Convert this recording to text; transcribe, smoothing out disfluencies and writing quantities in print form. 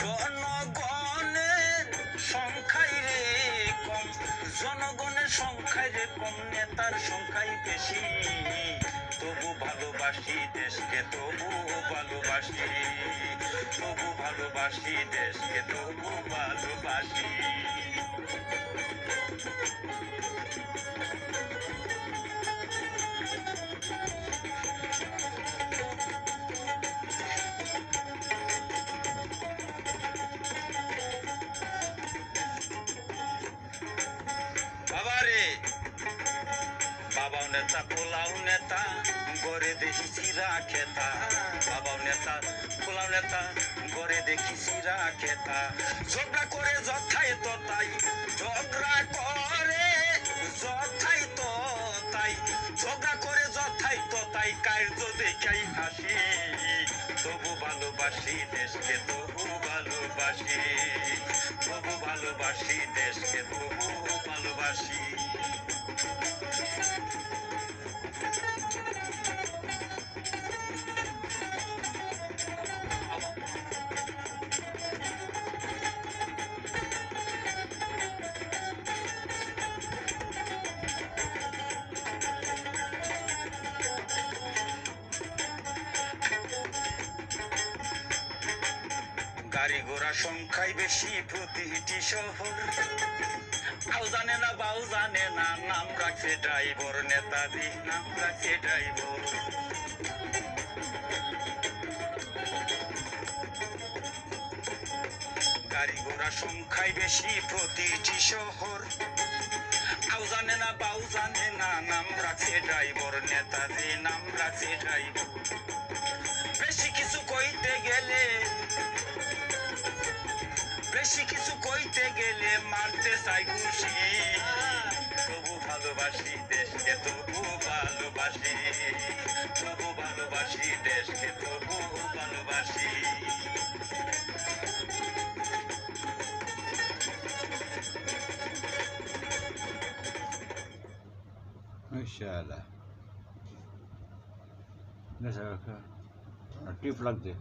জনগণের সংখ্যায় রে কম, জনগণের সংখ্যায় রে কম, নেতার সংখ্যায় বেশি। তবু ভালোবাসি দেশকে, তবু ভালোবাসি, তবু ভালোবাসি দেশকে, তবু ভালোবাসি। বাবারে বাবাও নেতা পোলাও নেতা গড়ে দেখি চিরা খেতা, বাবাও নেতা পোলাও নেতা গড়ে দেখি চিরা খেতা। ঝগড়া করে যথাই তো তাই, ঝগড়া করে যথাই তো তাই, ঝগড়া করে যথাই তো তাই, কার্য দেখাই হাসি। তবু ভালোবাসি দেশকে, তবু ভালোবাসি, তবু ভালোবাসি দেশকে, তবু ভালোবাসি। গাড়ি ঘোড়া সংখ্যায় বেশি প্রতিটি শহর, আও জানে না বাউ জানে না, নাম রাখে ড্রাইভার, নেতাজি নাম রাখে ড্রাইভার। গাড়ি ঘোড়া সংখ্যায় বেশি প্রতিটি শহর, আও জানে না বাউ জানে না, নাম রাখে ড্রাইভার, নেতাজি নাম রাখে ড্রাইভার। বেশি কিছু কইতে গেলে, বেশি কিছু কইতে গেলে মারতে চাই খুশি। তবু ভালোবাসি দেশকে, তবু ভালোবাসি, তবু ভালোবাসি দেশকে, তবু ভালোবাসি। Masyaallah. Nasa ka? Tif lang din.